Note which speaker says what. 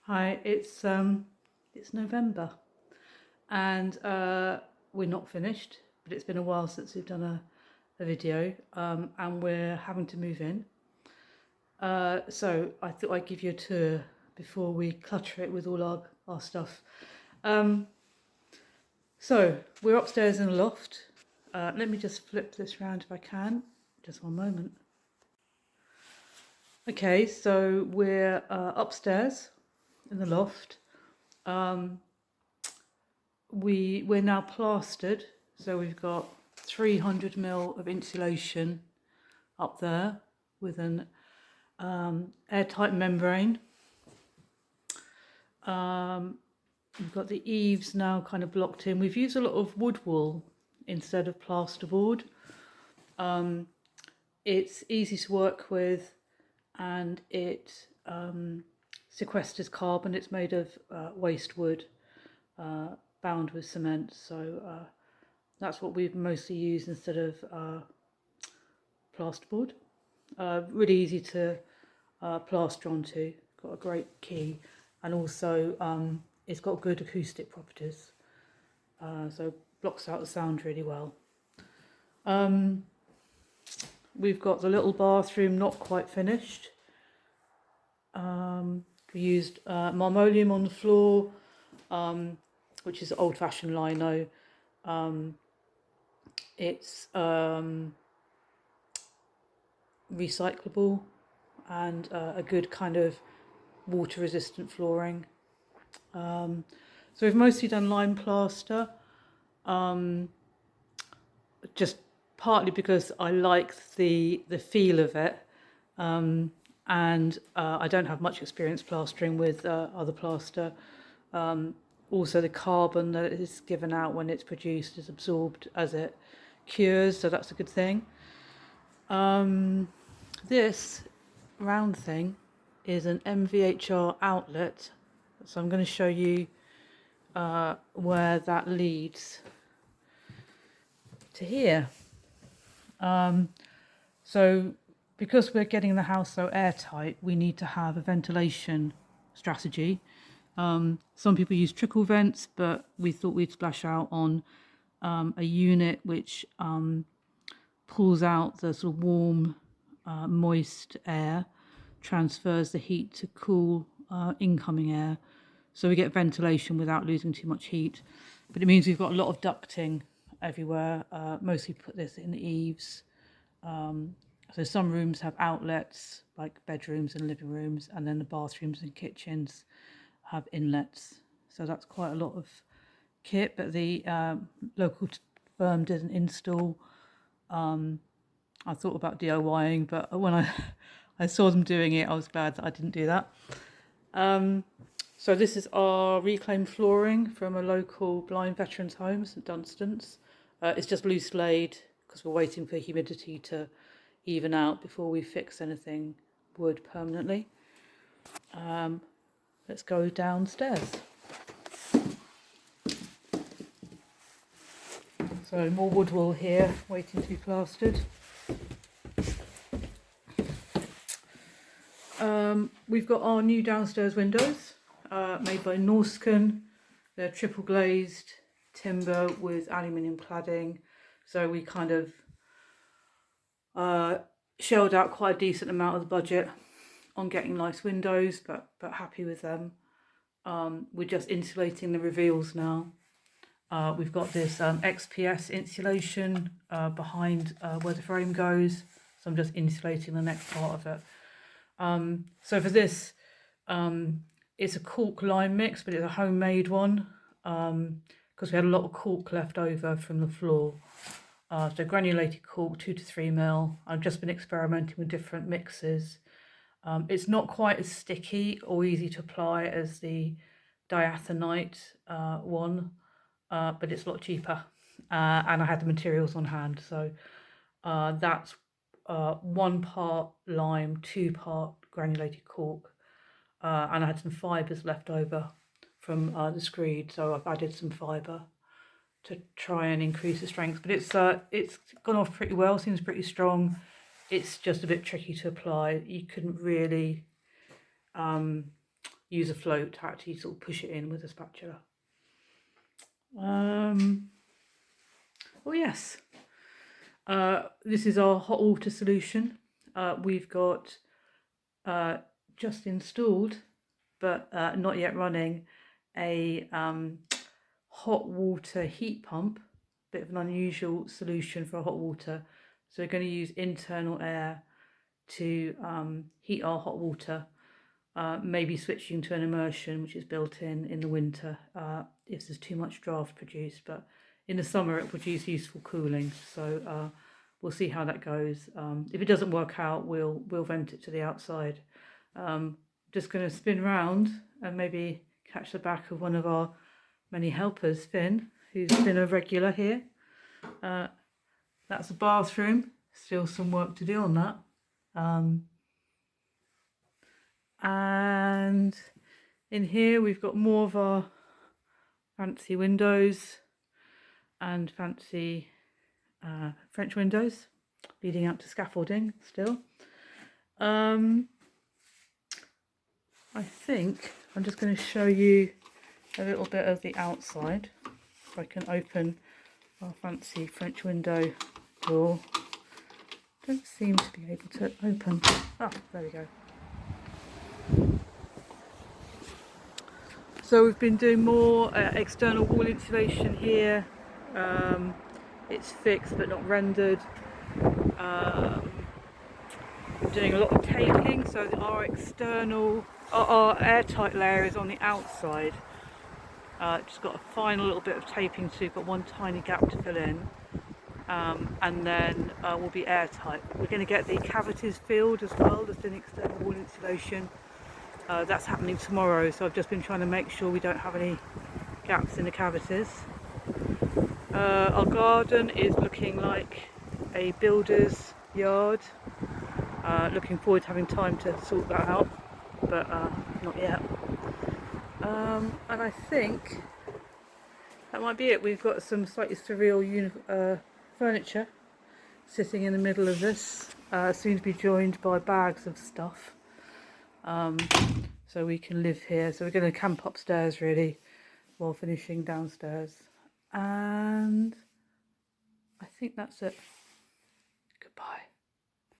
Speaker 1: Hi, it's November, and we're not finished, but it's been a while since we've done a video, and we're having to move in. So I thought I'd give you a tour before we clutter it with all our stuff. Um, so we're upstairs in a loft. Let me just flip this around if I can. Just one moment. Okay, so we're upstairs in the loft. Um, we're now plastered, so we've got 300 ml of insulation up there with an airtight membrane. We've got the eaves now kind of blocked in. We've used a lot of wood wool instead of plasterboard. It's easy to work with, and it sequesters carbon. It's made of waste wood bound with cement, so that's what we've mostly used instead of plasterboard. Really easy to plaster onto. Got a great key, and also it's got good acoustic properties, so blocks out the sound really well. We've got the little bathroom not quite finished. We used marmoleum on the floor, which is old-fashioned lino. It's recyclable and a good kind of water-resistant flooring. So we've mostly done lime plaster, just partly because I like the feel of it, and I don't have much experience plastering with other plaster. Also, the carbon that is given out when it's produced is absorbed as it cures, so that's a good thing. This round thing is an MVHR outlet, so I'm going to show you where that leads to here. So because we're getting the house so airtight, we need to have a ventilation strategy. Some people use trickle vents, but we thought we'd splash out on a unit which pulls out the sort of warm, moist air, transfers the heat to cool incoming air, so we get ventilation without losing too much heat. But it means we've got a lot of ducting everywhere. Mostly put this in the eaves. So some rooms have outlets, like bedrooms and living rooms, and then the bathrooms and kitchens have inlets. So that's quite a lot of kit, but the local firm did an install. I thought about DIYing, but when I saw them doing it, I was glad that I didn't do that. So this is our reclaimed flooring from a local blind veterans home, St Dunstan's. It's just loose laid because we're waiting for humidity to even out before we fix anything wood permanently. Let's go downstairs. So more wood wool here, waiting to be plastered. We've got our new downstairs windows, made by Norscan. They're triple glazed timber with aluminium cladding. So we kind of shelled out quite a decent amount of the budget on getting nice windows, but happy with them. We're just insulating the reveals now. We've got this XPS insulation behind where the frame goes, so I'm just insulating the next part of it. So for this, it's a cork lime mix, but it's a homemade one because we had a lot of cork left over from the floor. So granulated cork, 2 to 3 ml. I've just been experimenting with different mixes. It's not quite as sticky or easy to apply as the diathanite one, but it's a lot cheaper. And I had the materials on hand, so that's 1 part lime, 2 part granulated cork, and I had some fibres left over from the screed, so I've added some fibre to try and increase the strength. But it's gone off pretty well, seems pretty strong. It's just a bit tricky to apply. You couldn't really use a float to actually sort of push it in with a spatula. Oh yes, this is our hot water solution. We've got just installed, but not yet running, a hot water heat pump. Bit of an unusual solution for hot water. So we're going to use internal air to heat our hot water, maybe switching to an immersion, which is built in the winter if there's too much draft produced, but in the summer it produces useful cooling. So we'll see how that goes. If it doesn't work out, we'll vent it to the outside. Just going to spin round and maybe catch the back of one of our many helpers, Finn, who's been a regular here. That's the bathroom. Still some work to do on that. And in here we've got more of our fancy windows and fancy French windows leading out to scaffolding still. I think I'm just going to show you a little bit of the outside. If I can open our fancy French window door. Don't seem to be able to open. Ah, there we go. So we've been doing more external wall insulation here. It's fixed but not rendered. We're doing a lot of taping, so our airtight layer is on the outside. Just got a final little bit of taping to, got one tiny gap to fill in, and then we'll be airtight. We're going to get the cavities filled as well, just doing external wall insulation. That's happening tomorrow, so I've just been trying to make sure we don't have any gaps in the cavities. Our garden is looking like a builder's yard. Looking forward to having time to sort that out, but not yet. And I think that might be it. We've got some slightly surreal furniture sitting in the middle of this, soon to be joined by bags of stuff. So we can live here. So we're going to camp upstairs really while finishing downstairs. And I think that's it. Goodbye.